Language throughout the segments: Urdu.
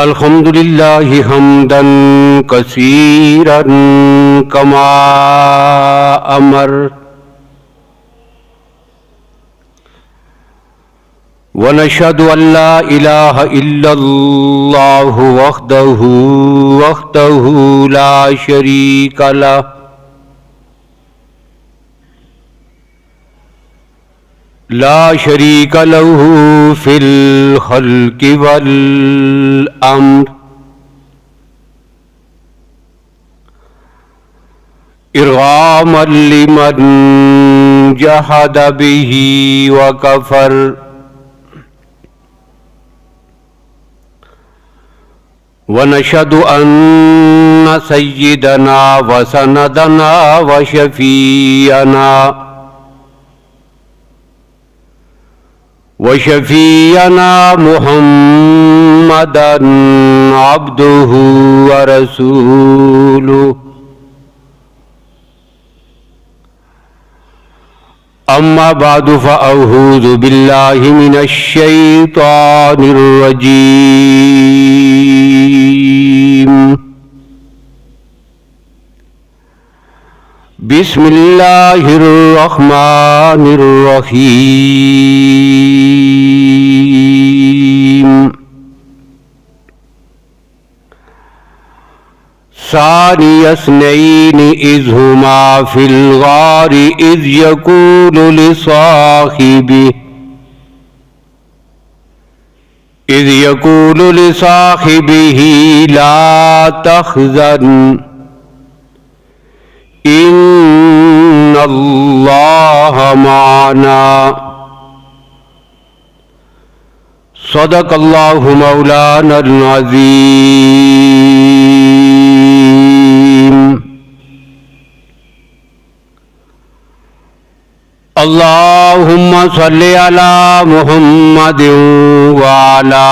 الحمد لله حمدا كثيرا كما أمر ونشهد أن لا إله إلا الله وحده لا شريك له في الخلق والأمر إرغاما لمن جحد به وكفر ونشهد أن سيدنا وسندنا وشفيعنا محمدا عبده ورسوله أما بعد فأعوذ بالله من الشيطان الرجيم بسم الله الرحمن الرحيم ثاني اثنين إذ هما في الغار إذ يقول لصاحبه لا تحزن إن الله معنا صدق الله مولانا العظيم اللهم صل على محمد وعلى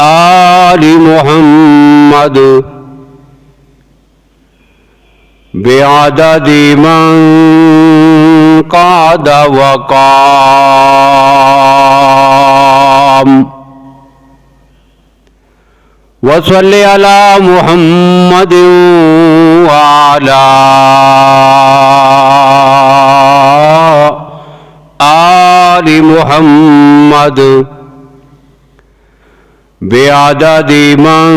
آل محمد بعدد من قعد وقام وصل على محمد وعلى آل محمد بعدد من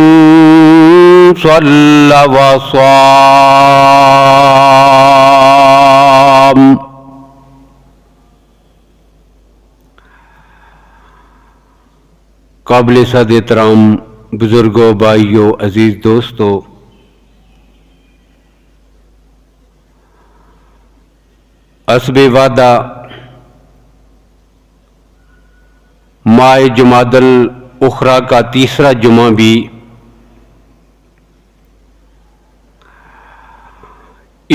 صلى وصام قابل صد احترام بزرگوں، بھائیوں، عزیز دوستو، حسب وعدہ ماہ جمادی الاخری کا تیسرا جمعہ بھی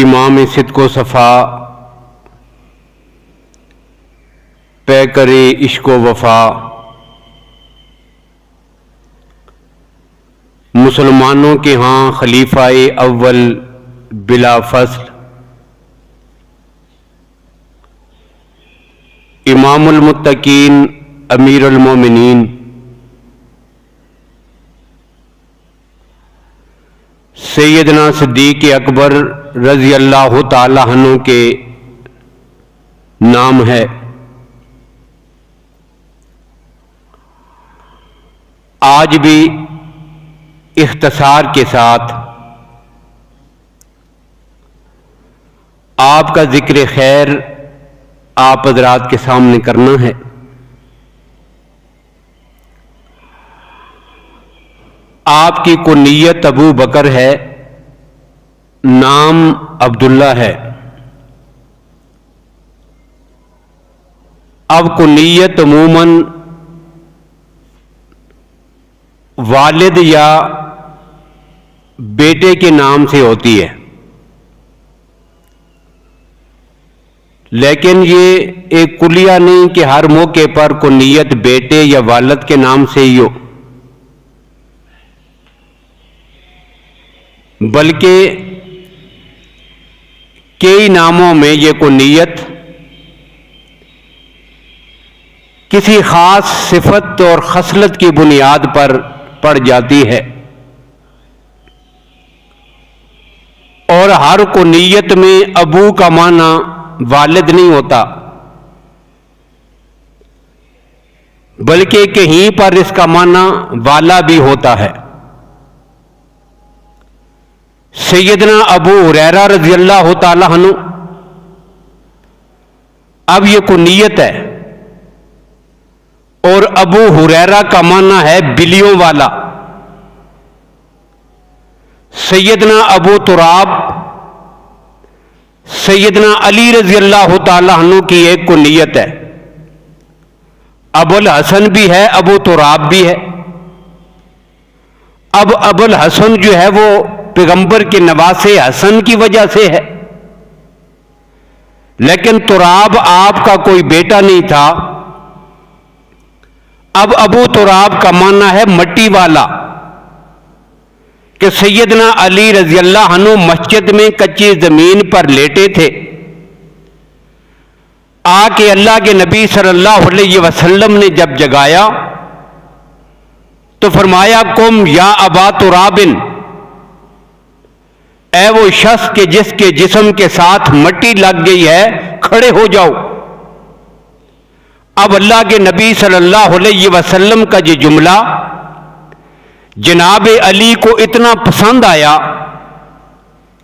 امام صدق و صفا پیکر عشق و وفا مسلمانوں کے ہاں خلیفہ اول بلا فصل امام المتقین امیر المومنین سیدنا صدیق اکبر رضی اللہ تعالی عنہ کے نام ہے۔ آج بھی اختصار کے ساتھ آپ کا ذکر خیر آپ حضرات کے سامنے کرنا ہے۔ آپ کی کنیت ابو بکر ہے، نام عبداللہ ہے۔ اب کنیت عموماً والد یا بیٹے کے نام سے ہوتی ہے، لیکن یہ ایک کلیہ نہیں کہ ہر موقع پر کنیت بیٹے یا والد کے نام سے ہی ہو، بلکہ کئی ناموں میں یہ کنیت کسی خاص صفت اور خصلت کی بنیاد پر پڑ جاتی ہے، اور ہر کنیت میں ابو کا معنی والد نہیں ہوتا، بلکہ کہیں پر اس کا معنی والا بھی ہوتا ہے۔ سیدنا ابو ہریرہ رضی اللہ تعالیٰ عنہ، اب یہ کنیت ہے، اور ابو ہریرہ کا معنی ہے بلیوں والا۔ سیدنا ابو تراب سیدنا علی رضی اللہ تعالیٰ عنہ کی ایک کنیت ہے، ابو الحسن بھی ہے، ابو تراب بھی ہے۔ اب ابو الحسن جو ہے وہ پیغمبر کے نواسے حسن کی وجہ سے ہے، لیکن تراب آپ کا کوئی بیٹا نہیں تھا۔ اب ابو تراب کا معنی ہے مٹی والا، کہ سیدنا علی رضی اللہ عنہ مسجد میں کچی زمین پر لیٹے تھے، آ کے اللہ کے نبی صلی اللہ علیہ وسلم نے جب جگایا تو فرمایا قم یا ابا تراب، اے وہ شخص کہ جس کے جسم کے ساتھ مٹی لگ گئی ہے، کھڑے ہو جاؤ۔ اب اللہ کے نبی صلی اللہ علیہ وسلم کا یہ جملہ جناب علی کو اتنا پسند آیا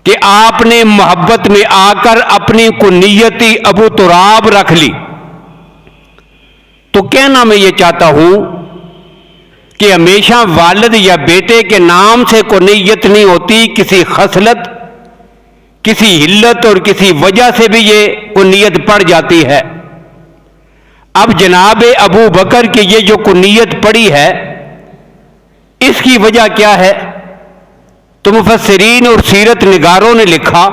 کہ آپ نے محبت میں آ کر اپنی کنیتی ابو تراب رکھ لی۔ تو کہنا میں یہ چاہتا ہوں کہ ہمیشہ والد یا بیٹے کے نام سے کنیت نہیں ہوتی، کسی خصلت، کسی علت اور کسی وجہ سے بھی یہ کنیت پڑ جاتی ہے۔ اب جناب ابو بکر کی یہ جو کنیت پڑی ہے، اس کی وجہ کیا ہے؟ تو مفسرین اور سیرت نگاروں نے لکھا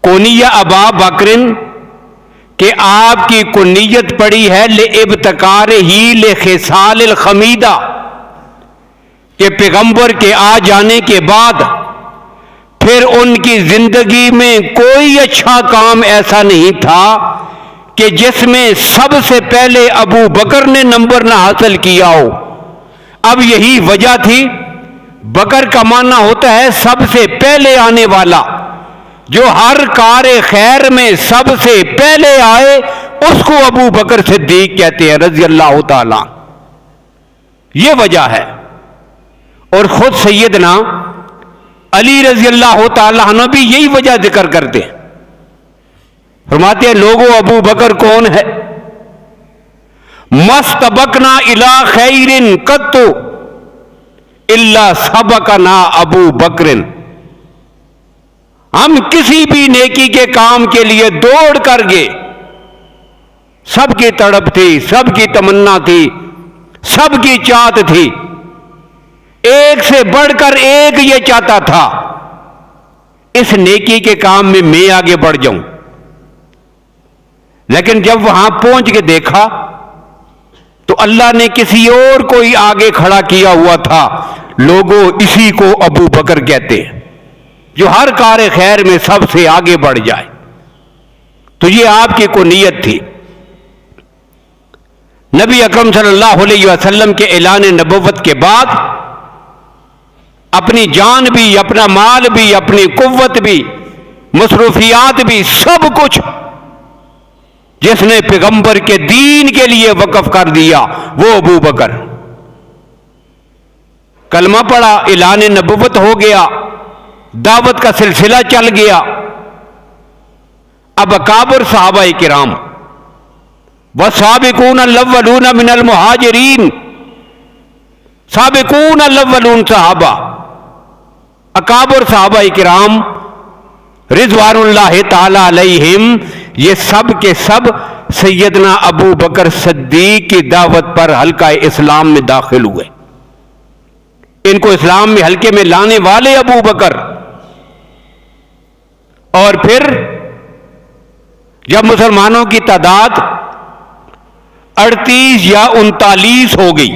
کنیہ ابا بکرن، کہ آپ کی کنیت پڑی ہے لابتکار ہی لخصال الخمیدہ، کہ پیغمبر کے آ جانے کے بعد پھر ان کی زندگی میں کوئی اچھا کام ایسا نہیں تھا کہ جس میں سب سے پہلے ابو بکر نے نمبر نہ حاصل کیا ہو۔ اب یہی وجہ تھی، بکر کا معنی ہوتا ہے سب سے پہلے آنے والا، جو ہر کار خیر میں سب سے پہلے آئے اس کو ابو بکر صدیق کہتے ہیں رضی اللہ تعالی۔ یہ وجہ ہے، اور خود سیدنا علی رضی اللہ تعالیٰ عنہ بھی یہی وجہ ذکر کرتے ہیں، فرماتے ہیں لوگوں ابو بکر کون ہے؟ مستبقنا الی خیر قط الا سبقنا ابو بکر، ہم کسی بھی نیکی کے کام کے لیے دوڑ کر گئے، سب کی تڑپ تھی، سب کی تمنا تھی، سب کی چاہت تھی، ایک سے بڑھ کر ایک یہ چاہتا تھا اس نیکی کے کام میں میں آگے بڑھ جاؤں، لیکن جب وہاں پہنچ کے دیکھا تو اللہ نے کسی اور کو ہی آگے کھڑا کیا ہوا تھا۔ لوگوں اسی کو ابو بکر کہتے ہیں، جو ہر کار خیر میں سب سے آگے بڑھ جائے۔ تو یہ آپ کی کنیت تھی۔ نبی اکرم صلی اللہ علیہ وسلم کے اعلان نبوت کے بعد اپنی جان بھی، اپنا مال بھی، اپنی قوت بھی، مصروفیات بھی، سب کچھ جس نے پیغمبر کے دین کے لیے وقف کر دیا وہ ابو بکر۔ کلمہ پڑھا، اعلان نبوت ہو گیا، دعوت کا سلسلہ چل گیا۔ اب اکابر صحابہ کرام والسابقون الاولون من المہاجرین، سابقون الاولون صحابہ، اکابر صحابہ کرام رضوان اللہ تعالی علیہم، یہ سب کے سب سیدنا ابو بکر صدیق کی دعوت پر حلقہ اسلام میں داخل ہوئے۔ ان کو اسلام میں حلقے میں لانے والے ابو بکر۔ اور پھر جب مسلمانوں کی تعداد 38 یا 39 ہو گئی،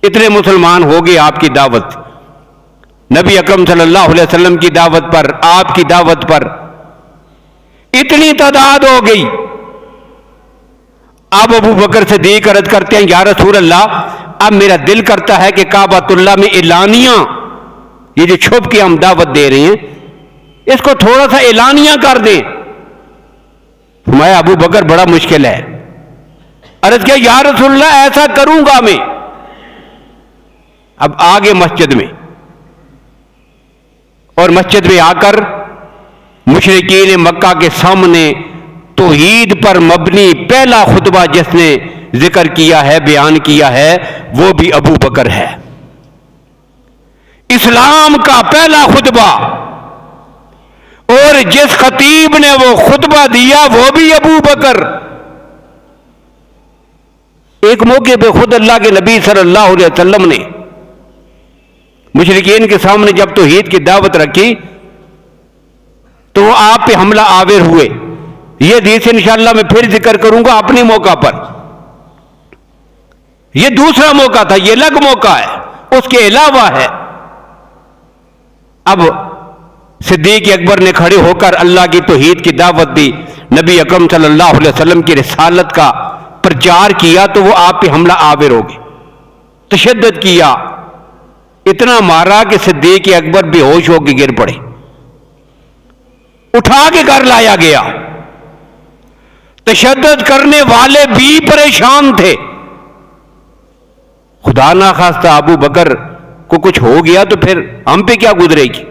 اتنے مسلمان ہو گئے آپ کی دعوت، نبی اکرم صلی اللہ علیہ وسلم کی دعوت پر، آپ کی دعوت پر اتنی تعداد ہو گئی، اب ابو بکر صدیق عرض کرتے ہیں یا رسول اللہ اب میرا دل کرتا ہے کہ کعبۃ اللہ میں اعلانیہ یہ جو چھپ کے ہم دعوت دے رہے ہیں اس کو تھوڑا سا اعلانیہ کر دیں. فرمایا ابو بکر بڑا مشکل ہے. عرض کیا یا رسول اللہ ایسا کروں گا میں. اب آگے مسجد میں اور مسجد میں آ کر مشرکین مکہ کے سامنے توحید پر مبنی پہلا خطبہ جس نے ذکر کیا ہے بیان کیا ہے وہ بھی ابو بکر ہے. اسلام کا پہلا خطبہ اور جس خطیب نے وہ خطبہ دیا وہ بھی ابو بکر. ایک موقع پہ خود اللہ کے نبی صلی اللہ علیہ وسلم نے مشرکین کے سامنے جب توحید کی دعوت رکھی تو وہ آپ پہ حملہ آور ہوئے. یہ حدیث انشاءاللہ میں پھر ذکر کروں گا اپنے موقع پر. یہ دوسرا موقع تھا, یہ الگ موقع ہے, اس کے علاوہ ہے. اب صدیق اکبر نے کھڑے ہو کر اللہ کی توحید کی دعوت دی, نبی اکرم صلی اللہ علیہ وسلم کی رسالت کا پرچار کیا تو وہ آپ پہ حملہ آور ہو گئے. تشدد کیا, اتنا مارا کہ صدیق اکبر بے ہوش ہو کے گر پڑے. اٹھا کے گھر لایا گیا. تشدد کرنے والے بھی پریشان تھے. خدا نہ خواستہ ابو بکر کو کچھ ہو گیا تو پھر ہم پہ کیا گزرے گی,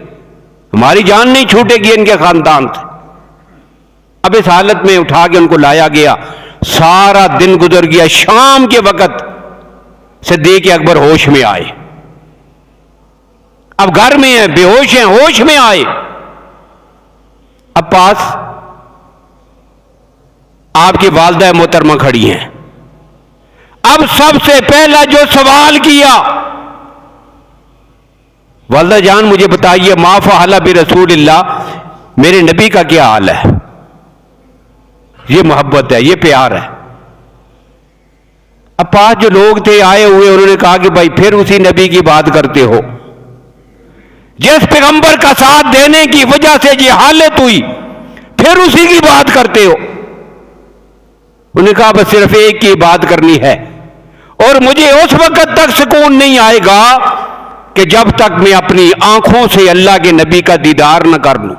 ہماری جان نہیں چھوٹے گی ان کے خاندان سے. اب اس حالت میں اٹھا کے ان کو لایا گیا. سارا دن گزر گیا. شام کے وقت صدیق اکبر ہوش میں آئے. اب گھر میں ہیں, بے ہوش ہیں, ہوش میں آئے. اب پاس آپ کی والدہ محترمہ کھڑی ہیں. اب سب سے پہلا جو سوال کیا, والدہ جان مجھے بتائیے ما فعل برسول اللہ, میرے نبی کا کیا حال ہے. یہ محبت ہے, یہ پیار ہے. اب پاس جو لوگ تھے آئے ہوئے انہوں نے کہا کہ بھائی پھر اسی نبی کی بات کرتے ہو جس پیغمبر کا ساتھ دینے کی وجہ سے یہ حالت ہوئی, پھر اسی کی بات کرتے ہو. انہوں نے کہا بس صرف ایک کی بات کرنی ہے اور مجھے اس وقت تک سکون نہیں آئے گا کہ جب تک میں اپنی آنکھوں سے اللہ کے نبی کا دیدار نہ کر لوں.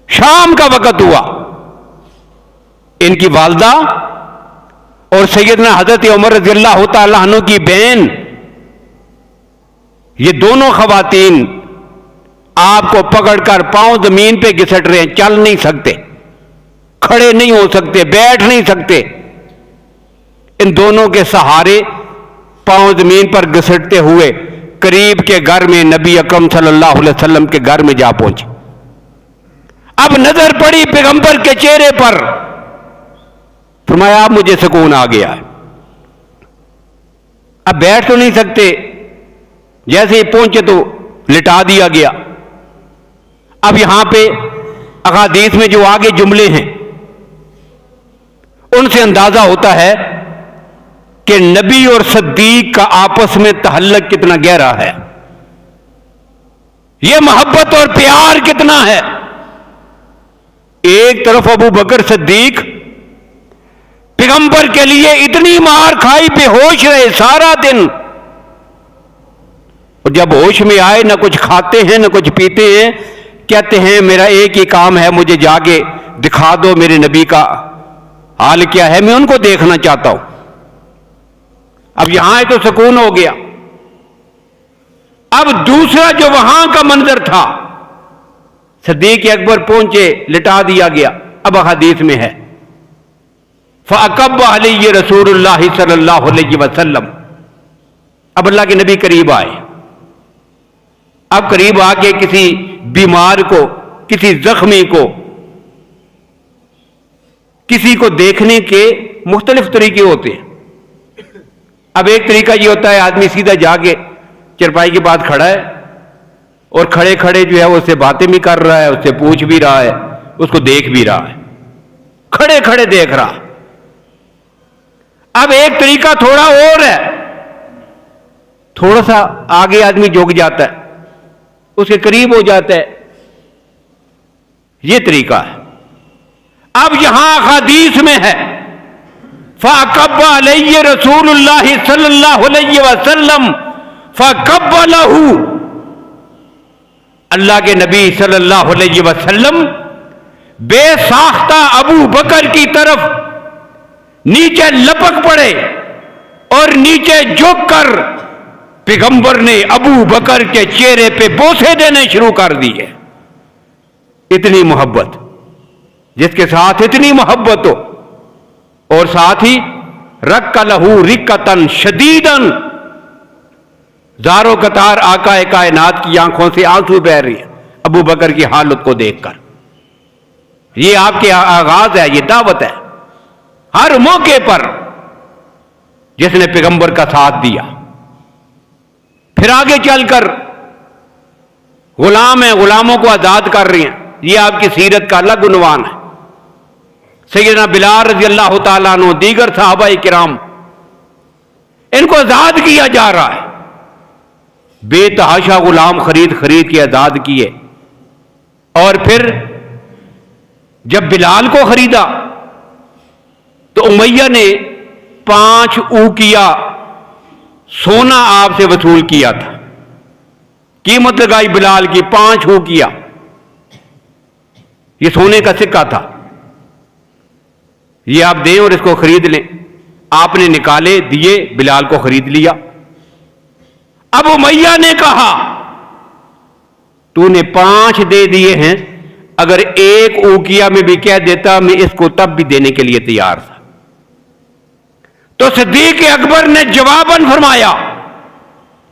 شام کا وقت ہوا. ان کی والدہ اور سیدنا حضرت عمر رضی اللہ تعالیٰ عنہ کی بہن, یہ دونوں خواتین آپ کو پکڑ کر پاؤں زمین پہ گھسٹ رہے ہیں. چل نہیں سکتے, کھڑے نہیں ہو سکتے, بیٹھ نہیں سکتے. ان دونوں کے سہارے پاؤں زمین پر گھسٹتے ہوئے قریب کے گھر میں نبی اکرم صلی اللہ علیہ وسلم کے گھر میں جا پہنچے. اب نظر پڑی پیغمبر کے چہرے پر. فرمایا اب مجھے سکون آ گیا. اب بیٹھ تو نہیں سکتے, جیسے ہی پہنچے تو لٹا دیا گیا. اب یہاں پہ احادیث میں جو آگے جملے ہیں ان سے اندازہ ہوتا ہے کہ نبی اور صدیق کا آپس میں تعلق کتنا گہرا ہے, یہ محبت اور پیار کتنا ہے. ایک طرف ابو بکر صدیق پیغمبر کے لیے اتنی مار کھائی, بے ہوش رہے سارا دن, اور جب ہوش میں آئے نہ کچھ کھاتے ہیں نہ کچھ پیتے ہیں. کہتے ہیں میرا ایک ہی کام ہے, مجھے جا کے دکھا دو میرے نبی کا حال کیا ہے, میں ان کو دیکھنا چاہتا ہوں. اب یہاں تو سکون ہو گیا. اب دوسرا جو وہاں کا منظر تھا, صدیق اکبر پہنچے, لٹا دیا گیا. اب حدیث میں ہے فَأَقَبَّ عَلَيَّ رسول اللہ صلی اللہ علیہ وسلم. اب اللہ کے نبی قریب آئے. اب قریب آ کے کسی بیمار کو, کسی زخمی کو, کسی کو دیکھنے کے مختلف طریقے ہوتے ہیں. اب ایک طریقہ یہ ہوتا ہے آدمی سیدھا جا کے چرپائی کے پاس کھڑا ہے اور کھڑے کھڑے جو ہے اس سے باتیں بھی کر رہا ہے, اس سے پوچھ بھی رہا ہے, اس کو دیکھ بھی رہا ہے, کھڑے کھڑے دیکھ رہا. اب ایک طریقہ تھوڑا اور ہے, تھوڑا سا آگے آدمی جھک جاتا ہے, اس کے قریب ہو جاتا ہے, یہ طریقہ ہے. اب یہاں حدیث میں ہے فَأَقَبَّ عَلَيَّ رَسُولُ اللَّهِ صلی اللہ علیہ وسلم فَقَبَّلَهُ، اللہ کے نبی صلی اللہ علیہ وسلم بے ساختہ ابو بکر کی طرف نیچے لپک پڑے اور نیچے جھک کر پیغمبر نے ابو بکر کے چہرے پہ بوسے دینے شروع کر دیے. اتنی محبت، جس کے ساتھ اتنی محبت ہو، اور ساتھ ہی رک لہو رکتن شدیدن، زارو قطار آقا کائنات کی آنکھوں سے آنسو بہ رہی ہیں ابو بکر کی حالت کو دیکھ کر. یہ آپ کے آغاز ہے، یہ دعوت ہے. ہر موقع پر جس نے پیغمبر کا ساتھ دیا، پھر آگے چل کر غلام ہیں، غلاموں کو آزاد کر رہی ہیں. یہ آپ کی سیرت کا الگ عنوان ہے. سیدنا بلال رضی اللہ تعالیٰ عنہ، دیگر صحابہ کرام، ان کو آزاد کیا جا رہا ہے. بے تحاشا غلام خرید کے آزاد کیے. اور پھر جب بلال کو خریدا تو امیہ نے 5 اوقیہ سونا آپ سے وصول کیا تھا. قیمت لگائی بلال کی 5 اوقیہ. یہ سونے کا سکہ تھا. یہ آپ دیں اور اس کو خرید لیں. آپ نے نکالے، دیے، بلال کو خرید لیا. اب امیہ نے کہا تو نے 5 دے دیے ہیں، اگر 1 اوقیہ میں بھی کہہ دیتا میں اس کو تب بھی دینے کے لیے تیار تھا. تو صدیق اکبر نے جواباً فرمایا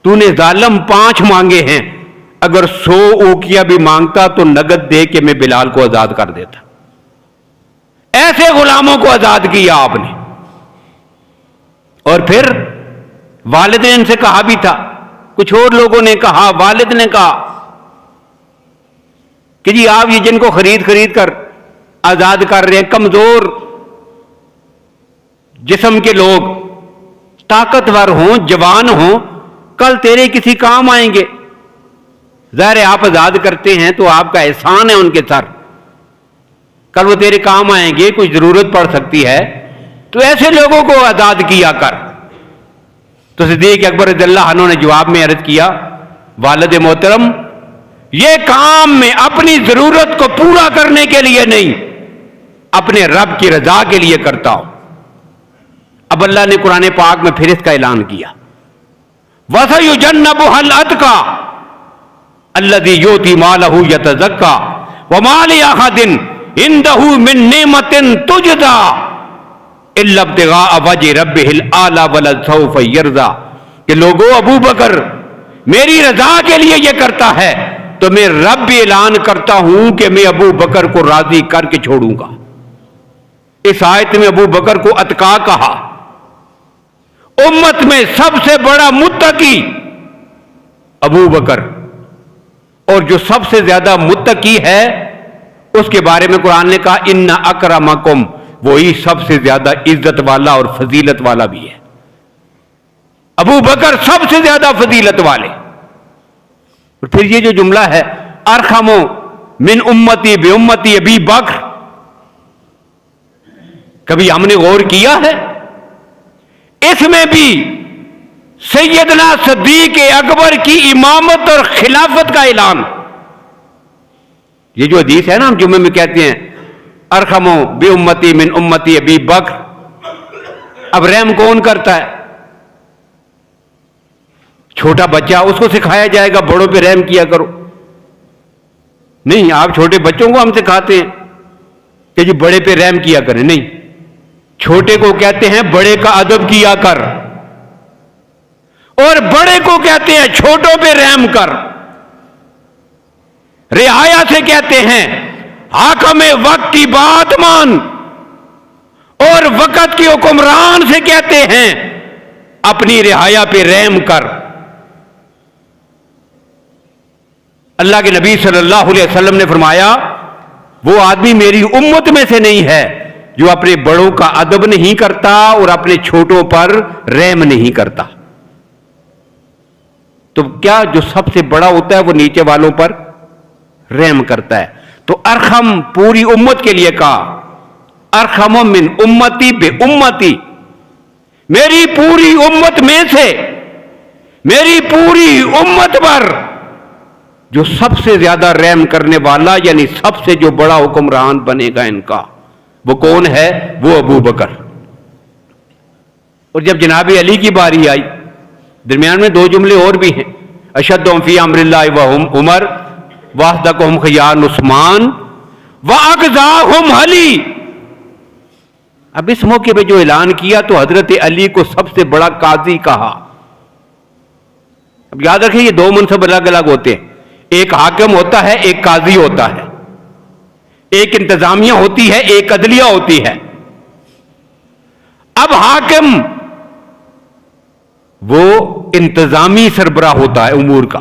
تو نے ظالم 5 مانگے ہیں، اگر 100 اوقیہ بھی مانگتا تو نگد دے کے میں بلال کو آزاد کر دیتا. ایسے غلاموں کو آزاد کیا آپ نے. اور پھر والد نے ان سے کہا بھی تھا، کچھ اور لوگوں نے کہا، والد نے کہا کہ جی آپ یہ جن کو خرید کر آزاد کر رہے ہیں، کمزور جسم کے لوگ، طاقتور ہوں، جوان ہوں، کل تیرے کسی کام آئیں گے. ظاہر ہے آپ آزاد کرتے ہیں تو آپ کا احسان ہے ان کے سر، کل وہ تیرے کام آئیں گے، کوئی ضرورت پڑ سکتی ہے، تو ایسے لوگوں کو آزاد کیا کر. تو صدیق اکبر رضی اللہ عنہ نے جواب میں عرض کیا، والد محترم یہ کام میں اپنی ضرورت کو پورا کرنے کے لیے نہیں، اپنے رب کی رضا کے لیے کرتا ہوں. اب اللہ نے قرآن پاک میں پھر اس کا اعلان کیا، وَسَيُجَنَّبُهَا الْأَتْقَى الَّذِي يُؤْتِي مَالَهُ يَتَزَكَّى وَمَا لِأَحَدٍ عِندَهُ مِن نِّعْمَةٍ تُجْزَىٰ إِلَّا ابْتِغَاءَ وَجْهِ رَبِّهِ الْأَعْلَىٰ وَلَسَوْفَ يَرْضَىٰ کہ لوگوں ابو بکر میری رضا کے لیے یہ کرتا ہے تو میں رب بھی اعلان کرتا ہوں کہ میں ابو بکر کو راضی کر کے چھوڑوں گا. اس آیت میں ابو بکر کو اتقا کہا. امت میں سب سے بڑا متقی ابو بکر، اور جو سب سے زیادہ متقی ہے اس کے بارے میں قرآن نے کہا ان اکرمکم، وہی سب سے زیادہ عزت والا اور فضیلت والا بھی ہے. ابو بکر سب سے زیادہ فضیلت والے. اور پھر یہ جو جملہ ہے ارحم من امتی بے امتی ابی بکر، کبھی ہم نے غور کیا ہے؟ اس میں بھی سیدنا صدیق اکبر کی امامت اور خلافت کا اعلان. یہ جو حدیث ہے نا ہم جمعے میں کہتے ہیں ارحم بے امتی من امتی ابی بکر، اب رحم کون کرتا ہے؟ چھوٹا بچہ، اس کو سکھایا جائے گا بڑوں پہ رحم کیا کرو؟ نہیں، آپ چھوٹے بچوں کو ہم سکھاتے ہیں کہ جی بڑے پہ رحم کیا کریں. نہیں، چھوٹے کو کہتے ہیں بڑے کا ادب کیا کر، اور بڑے کو کہتے ہیں چھوٹوں پہ رحم کر. رعایا سے کہتے ہیں حاکم وقت کی بات مان، اور وقت کے حکمران سے کہتے ہیں اپنی رعایا پہ رحم کر. اللہ کے نبی صلی اللہ علیہ وسلم نے فرمایا وہ آدمی میری امت میں سے نہیں ہے جو اپنے بڑوں کا ادب نہیں کرتا اور اپنے چھوٹوں پر رحم نہیں کرتا. تو کیا جو سب سے بڑا ہوتا ہے وہ نیچے والوں پر رحم کرتا ہے. تو ارحم پوری امت کے لیے کہا، ارحم من امتی بے امتی، میری پوری امت میں سے میری پوری امت پر جو سب سے زیادہ رحم کرنے والا یعنی سب سے جو بڑا حکمران بنے گا ان کا، وہ کون ہے؟ وہ ابو بکر۔ اور جب جناب علی کی باری آئی، درمیان میں دو جملے اور بھی ہیں، اشدہم فی امر اللہ وہم عمر واصدقہم خیار عثمان واقضاہم علی۔ اب اس موقع پہ جو اعلان کیا تو حضرت علی کو سب سے بڑا قاضی کہا۔ اب یاد رکھیں یہ دو منصب الگ الگ ہوتے ہیں، ایک حاکم ہوتا ہے، ایک قاضی ہوتا ہے، ایک انتظامیہ ہوتی ہے، ایک عدلیہ ہوتی ہے۔ اب حاکم وہ انتظامی سربراہ ہوتا ہے، امور کا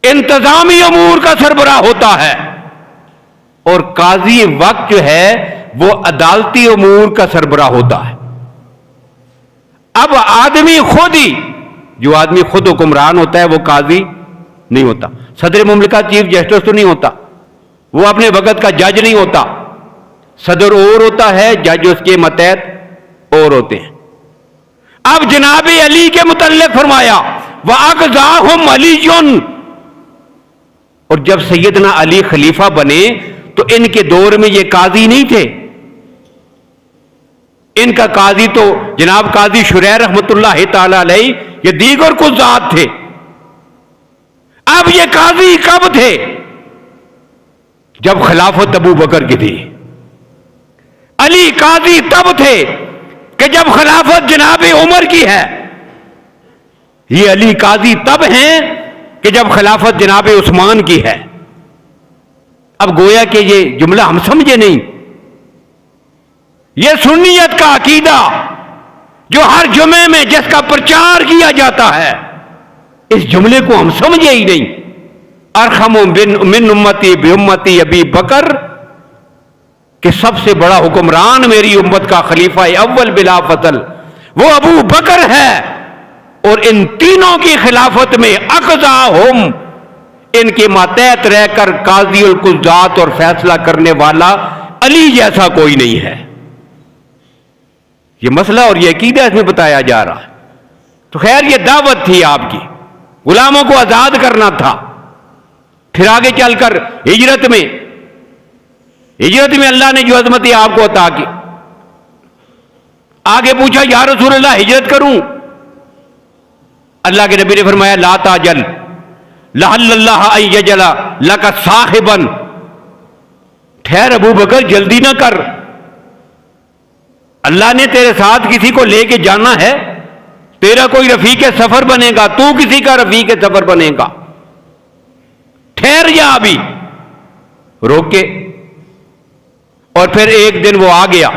انتظامی امور کا سربراہ ہوتا ہے، اور قاضی وقت جو ہے وہ عدالتی امور کا سربراہ ہوتا ہے۔ اب آدمی خود ہی، جو آدمی خود حکمران ہوتا ہے وہ قاضی نہیں ہوتا، صدر مملکت چیف جسٹس تو نہیں ہوتا، وہ اپنے وقت کا جج نہیں ہوتا، صدر اور ہوتا ہے، جج اس کے ماتحت اور ہوتے ہیں۔ اب جناب علی کے متعلق فرمایا وَأَقْضَاهُمْ عَلِيٌّ، اور جب سیدنا علی خلیفہ بنے تو ان کے دور میں یہ قاضی نہیں تھے، ان کا قاضی تو جناب قاضی شرح رحمت اللہ تعالی علیہ یہ دیگر کچھ ذات تھے۔ اب یہ قاضی کب تھے؟ جب خلافت ابو بکر کی تھی۔ علی قاضی تب تھے کہ جب خلافت جناب عمر کی ہے، یہ علی قاضی تب ہیں کہ جب خلافت جناب عثمان کی ہے۔ اب گویا کہ یہ جملہ ہم سمجھے نہیں، یہ سنیت کا عقیدہ جو ہر جمعے میں جس کا پرچار کیا جاتا ہے، اس جملے کو ہم سمجھے ہی نہیں۔ ارحم من امتی بامتی ابی بکر، کہ سب سے بڑا حکمران میری امت کا خلیفہ اول بلا فضل وہ ابو بکر ہے، اور ان تینوں کی خلافت میں اقضاہم، ان کے ماتحت رہ کر قاضی القضات اور فیصلہ کرنے والا علی جیسا کوئی نہیں ہے۔ یہ مسئلہ اور یہ عقیدہ اس میں بتایا جا رہا ہے۔ تو خیر یہ دعوت تھی آپ کی، غلاموں کو آزاد کرنا تھا۔ پھر آگے چل کر ہجرت میں اللہ نے جو عظمت آپ کو عطا کی، آگے پوچھا یا رسول اللہ ہجرت کروں؟ اللہ کے نبی نے فرمایا لا تعجل لعل اللہ ان یجعل لک صاحبا، ٹھہر ابو بکر جلدی نہ کر، اللہ نے تیرے ساتھ کسی کو لے کے جانا ہے، تیرا کوئی رفیق سفر بنے گا، تو کسی کا رفیق سفر بنے گا، ٹھہر جا ابھی، روکے۔ اور پھر ایک دن وہ آ گیا،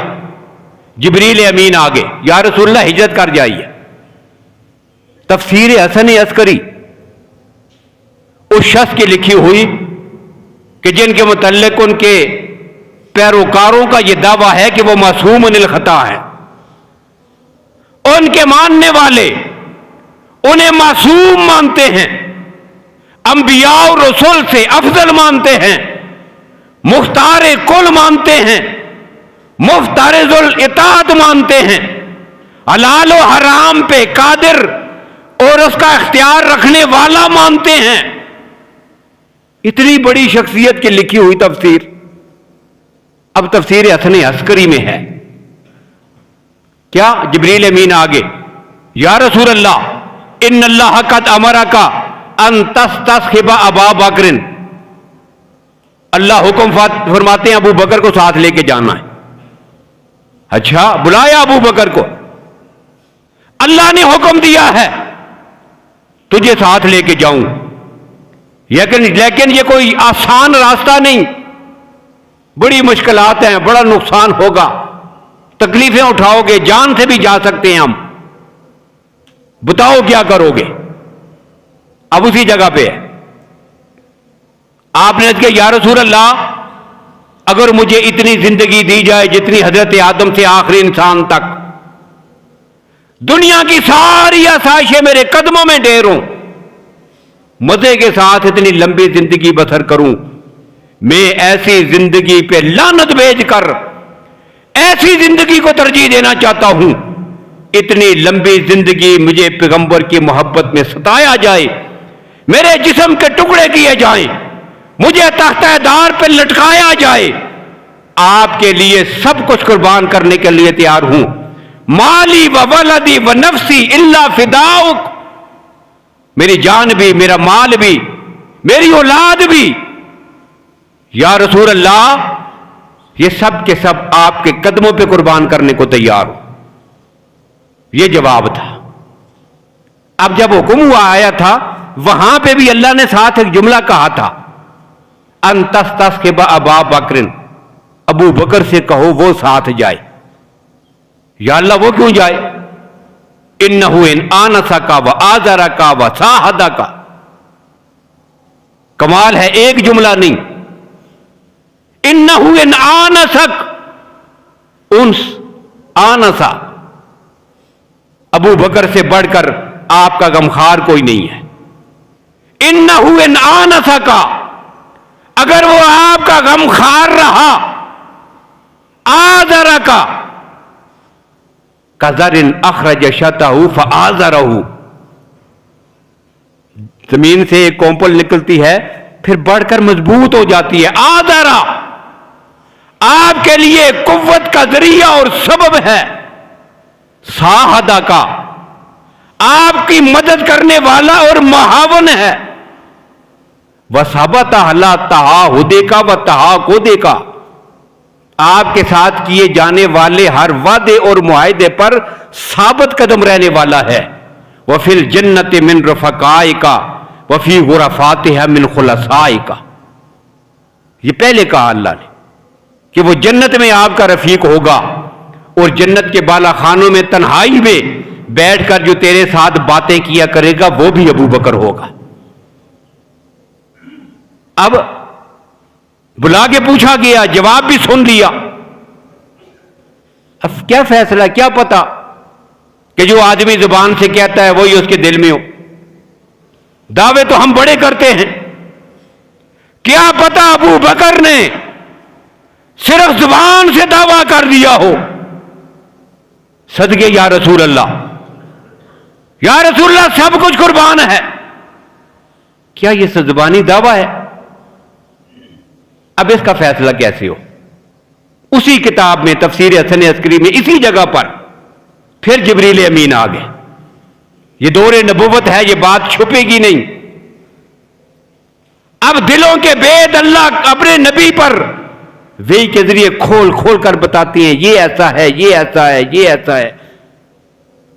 جبریل امین آگے، یا رسول اللہ ہجرت کر جائیے۔ تفسیر حسن عسکری اس شخص کی لکھی ہوئی کہ جن کے متعلق ان کے پیروکاروں کا یہ دعویٰ ہے کہ وہ معصوم من الخطا ہے، ان کے ماننے والے انہیں معصوم مانتے ہیں، انبیاء اور رسول سے افضل مانتے ہیں، مختار کل مانتے ہیں، مفترض الاطاعت مانتے ہیں، حلال و حرام پہ قادر اور اس کا اختیار رکھنے والا مانتے ہیں۔ اتنی بڑی شخصیت کی لکھی ہوئی تفسیر اب تفسیر حسن عسکری میں ہے کیا؟ جبریل امین آگے، یا رسول اللہ ان اللہ قد امرک ان تستصحب ابا بکر، اللہ حکم فرماتے ہیں ابو بکر کو ساتھ لے کے جانا ہے۔ اچھا، بلایا ابو بکر کو، اللہ نے حکم دیا ہے تجھے ساتھ لے کے جاؤں، لیکن یہ کوئی آسان راستہ نہیں، بڑی مشکلات ہیں، بڑا نقصان ہوگا، تکلیفیں اٹھاؤ گے، جان سے بھی جا سکتے ہیں ہم، بتاؤ کیا کرو گے؟ اب اسی جگہ پہ ہے، آپ نے کہا یا رسول اللہ اگر مجھے اتنی زندگی دی جائے جتنی حضرت آدم سے آخری انسان تک، دنیا کی ساری آسائشیں میرے قدموں میں ڈھیر ہوں، مزے کے ساتھ اتنی لمبی زندگی بسر کروں، میں ایسی زندگی پہ لعنت بھیج کر ایسی زندگی کو ترجیح دینا چاہتا ہوں اتنی لمبی زندگی مجھے پیغمبر کی محبت میں ستایا جائے، میرے جسم کے ٹکڑے کیے جائیں، مجھے تختہ دار پہ لٹکایا جائے، آپ کے لیے سب کچھ قربان کرنے کے لیے تیار ہوں، مالی و ولدی و نفسی الا فداؤک، میری جان بھی، میرا مال بھی، میری اولاد بھی، یا رسول اللہ یہ سب کے سب آپ کے قدموں پہ قربان کرنے کو تیار ہوں۔ یہ جواب تھا۔ اب جب حکم ہوا آیا تھا، وہاں پہ بھی اللہ نے ساتھ ایک جملہ کہا تھا، ان تستسقب ابا بکر، ابو بکر سے کہو وہ ساتھ جائے۔ یا اللہ وہ کیوں جائے؟ انہ ان آنسک و آزرک و ساہدک، کمال ہے ایک جملہ نہیں، انہ ان آنسک، انس آنسا، ابو بکر سے بڑھ کر آپ کا غمخار کوئی نہیں ہے۔ انہ ان آنسک، اگر وہ آپ کا غمخار رہا، آزرک کذر اخرج شطہ فآزرہ، زمین سے ایک کومپل نکلتی ہے پھر بڑھ کر مضبوط ہو جاتی ہے، آزرہ آپ کے لیے قوت کا ذریعہ اور سبب ہے، ساہدہ کا آپ کی مدد کرنے والا اور معاون ہے، وثبت علی تعاہدک و تعاقدک، آپ کے ساتھ کیے جانے والے ہر وعدے اور معاہدے پر ثابت قدم رہنے والا ہے، وفی الجنت من رفقائک وفی غرفاتها من خلصائک، یہ پہلے کہا اللہ نے کہ وہ جنت میں آپ کا رفیق ہوگا، اور جنت کے بالا خانوں میں تنہائی میں بیٹھ کر جو تیرے ساتھ باتیں کیا کرے گا وہ بھی ابو بکر ہوگا۔ اب بلا کے پوچھا گیا، جواب بھی سن لیا، اب کیا فیصلہ، کیا پتا کہ جو آدمی زبان سے کہتا ہے وہی اس کے دل میں ہو۔ دعوے تو ہم بڑے کرتے ہیں، کیا پتا ابو بکر نے صرف زبان سے دعویٰ کر دیا ہو۔ صدقے یا رسول اللہ، یا رسول اللہ سب کچھ قربان ہے، کیا یہ زبانی دعویٰ ہے؟ اب اس کا فیصلہ کیسے ہو؟ اسی کتاب میں تفسیر حسن عسکری میں اسی جگہ پر پھر جبریل امین آ گئے۔ یہ دور نبوت ہے، یہ بات چھپے گی نہیں۔ اب دلوں کے بید اللہ اپنے نبی پر وحی کے ذریعے کھول کھول کر بتاتی ہیں، یہ ایسا ہے، یہ ایسا ہے، یہ ایسا ہے۔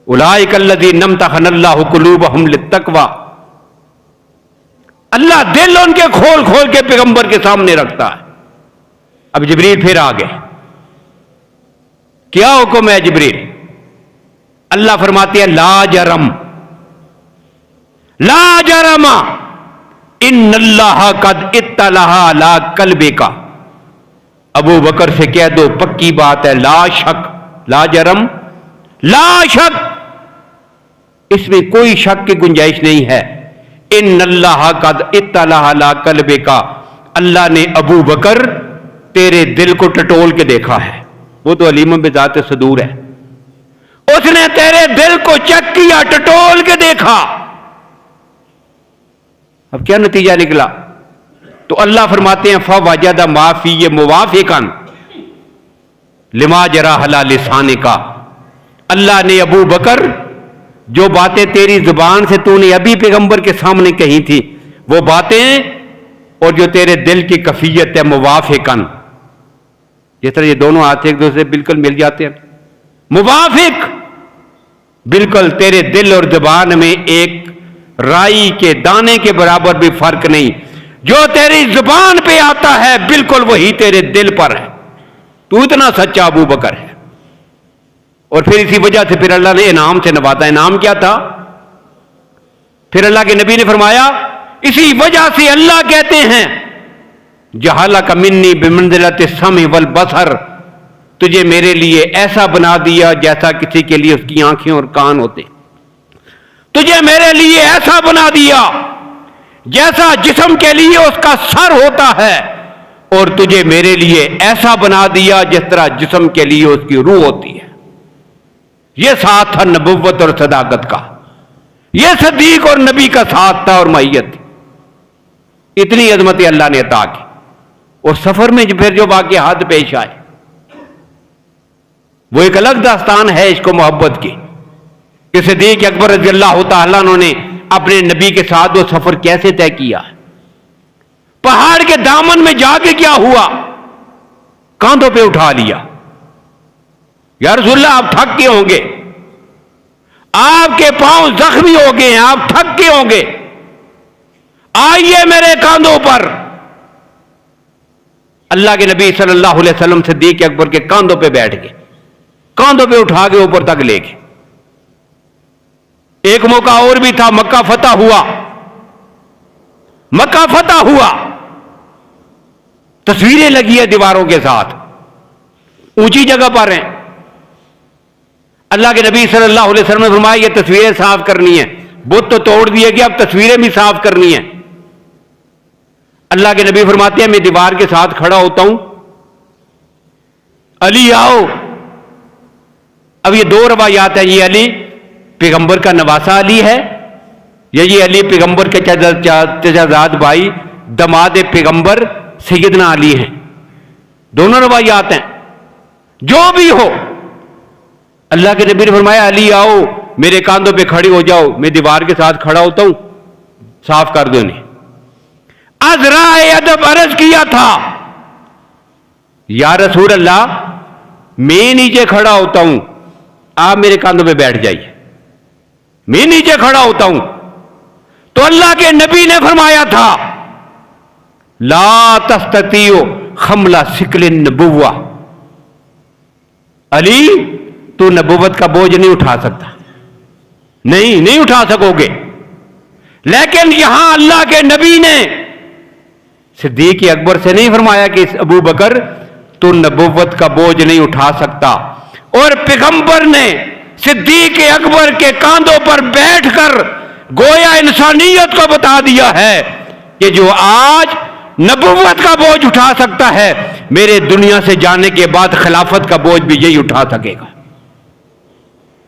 اولئک الذین امتحن اللہ قلوبہم للتقوی، اللہ دل ان کے کھول کھول کے پیغمبر کے سامنے رکھتا ہے۔ اب جبریل پھر آ گئے، کیا حکم ہے جبریل؟ اللہ فرماتے ہیں لا جرم، لا جرم ان اللہ قد اطلع علی قلبک، ابو بکر سے کہہ دو پکی بات ہے، لا شک، لا جرم، لا شک، اس میں کوئی شک کی گنجائش نہیں ہے، ان اللہ قد اطلع علی قلبک، اللہ نے ابو بکر تیرے دل کو ٹٹول کے دیکھا ہے، وہ تو علیم بذات صدور ہے، اس نے تیرے دل کو چیک کیا، ٹٹول کے دیکھا۔ اب کیا نتیجہ نکلا؟ تو اللہ فرماتے ہیں فوجد ما فی موافقا لما جرى علی لسانک، اللہ نے ابو بکر جو باتیں تیری زبان سے تو نے ابھی پیغمبر کے سامنے کہی تھی، وہ باتیں اور جو تیرے دل کی کفیت ہے، موافقاً، جس طرح یہ دونوں آتے ایک دوسرے سے بالکل مل جاتے ہیں، موافق، بالکل تیرے دل اور زبان میں ایک رائی کے دانے کے برابر بھی فرق نہیں، جو تیری زبان پہ آتا ہے بالکل وہی تیرے دل پر ہے، تو اتنا سچا ابو بکر ہے۔ اور پھر اسی وجہ سے پھر اللہ نے انعام سے نوازا۔ انعام کیا تھا؟ پھر اللہ کے نبی نے فرمایا اسی وجہ سے اللہ کہتے ہیں جعلک منی بمنزلۃ السمع والبصر، تجھے میرے لیے ایسا بنا دیا جیسا کسی کے لیے اس کی آنکھیں اور کان ہوتے، تجھے میرے لیے ایسا بنا دیا جیسا جسم کے لیے اس کا سر ہوتا ہے، اور تجھے میرے لیے ایسا بنا دیا جس طرح جسم کے لیے اس کی روح ہوتی ہے۔ یہ ساتھ تھا نبوت اور صداقت کا، یہ صدیق اور نبی کا ساتھ تھا اور معیت تھی۔ اتنی عظمت اللہ نے عطا کی۔ اور سفر میں پھر جو واقعات پیش آئے وہ ایک الگ داستان ہے عشق و محبت کی، کہ صدیق اکبر رضی اللہ تعالیٰ عنہ نے اپنے نبی کے ساتھ وہ سفر کیسے طے کیا، پہاڑ کے دامن میں جا کے کیا ہوا، کاندھوں پہ اٹھا لیا۔ یا رسول اللہ آپ تھک کے ہوں گے، آپ کے پاؤں زخمی ہو گئے ہیں، آپ تھک کے ہوں گے، آئیے میرے کاندھوں پر۔ اللہ کے نبی صلی اللہ علیہ وسلم صدیق اکبر کے کاندھوں پہ بیٹھ گئے، کاندھوں پہ اٹھا کے اوپر تک لے گئے۔ ایک موقع اور بھی تھا، مکہ فتح ہوا، مکہ فتح ہوا، تصویریں لگی ہیں دیواروں کے ساتھ، اونچی جگہ پر ہیں۔ اللہ کے نبی صلی اللہ علیہ وسلم نے فرمایا یہ تصویریں صاف کرنی ہیں، بت تو توڑ دیے گئے، اب تصویریں بھی صاف کرنی ہیں۔ اللہ کے نبی فرماتے ہیں میں دیوار کے ساتھ کھڑا ہوتا ہوں، علی آؤ۔ اب یہ دو روایات ہیں، یہ علی پیغمبر کا نواسا علی ہے یا یہ علی پیغمبر کے چچازاد بھائی دماد پیغمبر سیدنا علی ہیں، دونوں روایات ہیں۔ جو بھی ہو، اللہ کے نبی نے فرمایا علی آؤ میرے کاندھوں پہ کھڑی ہو جاؤ، میں دیوار کے ساتھ کھڑا ہوتا ہوں، صاف کر دو انہیں۔ ازرائے ادب عرض کیا تھا یا رسول اللہ میں نیچے کھڑا ہوتا ہوں، آپ میرے کاندھوں پہ بیٹھ جائیے، میں نیچے کھڑا ہوتا ہوں۔ تو اللہ کے نبی نے فرمایا تھا لا تستطیع حمل ثقل النبوہ، علی تو نبوت کا بوجھ نہیں اٹھا سکتا، نہیں اٹھا سکو گے۔ لیکن یہاں اللہ کے نبی نے صدیق اکبر سے نہیں فرمایا کہ ابو بکر تو نبوت کا بوجھ نہیں اٹھا سکتا، اور پیغمبر نے صدیق اکبر کے کاندھوں پر بیٹھ کر گویا انسانیت کو بتا دیا ہے کہ جو آج نبوت کا بوجھ اٹھا سکتا ہے میرے دنیا سے جانے کے بعد خلافت کا بوجھ بھی یہی اٹھا سکے گا۔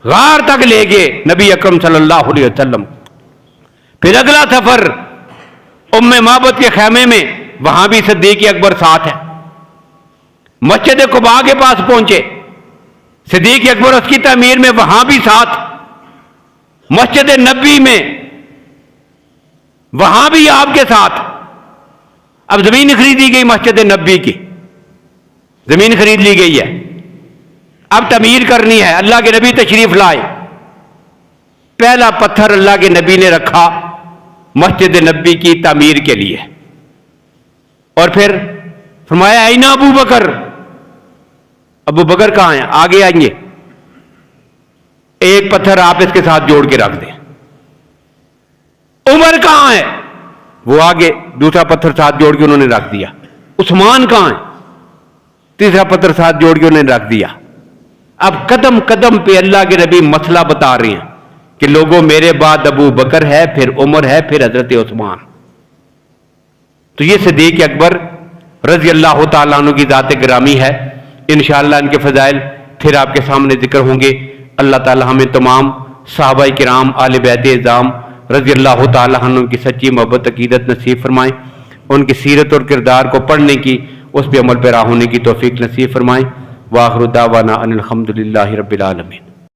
غار تک لے گئے نبی اکرم صلی اللہ علیہ وسلم۔ پھر اگلا سفر ام معبد کے خیمے میں، وہاں بھی صدیق اکبر ساتھ ہے۔ مسجد قباء کے پاس پہنچے، صدیق اکبر اس کی تعمیر میں وہاں بھی ساتھ۔ مسجد نبی میں وہاں بھی آپ کے ساتھ۔ اب زمین خریدی گئی، مسجد نبی کی زمین خرید لی گئی ہے، اب تعمیر کرنی ہے۔ اللہ کے نبی تشریف لائے، پہلا پتھر اللہ کے نبی نے رکھا مسجد نبی کی تعمیر کے لیے، اور پھر فرمایا اینا ابو بکر، ابو بکر کہاں ہیں؟ آگے آئیں گے، ایک پتھر آپ اس کے ساتھ جوڑ کے رکھ دیں۔ عمر کہاں ہے؟ وہ آگے دوسرا پتھر ساتھ جوڑ کے انہوں نے رکھ دیا۔ عثمان کہاں ہے؟ تیسرا پتھر ساتھ جوڑ کے انہوں نے رکھ دیا۔ اب قدم قدم پہ اللہ کے نبی مسئلہ بتا رہے ہیں کہ لوگوں میرے بعد ابو بکر ہے، پھر عمر ہے، پھر حضرت عثمان۔ تو یہ صدیق اکبر رضی اللہ تعالیٰ عنہ کی ذات گرامی ہے۔ انشاءاللہ ان کے فضائل پھر آپ کے سامنے ذکر ہوں گے۔ اللہ تعالیٰ ہمیں تمام صحابہ کرام آل بیت اعظام رضی اللہ تعالیٰ عنہ کی سچی محبت عقیدت نصیب فرمائیں، ان کی سیرت اور کردار کو پڑھنے کی، اس پہ عمل پیرا ہونے کی توفیق نصیب فرمائیں۔ وآخر دعوانا ان الحمد للہ رب العالمین۔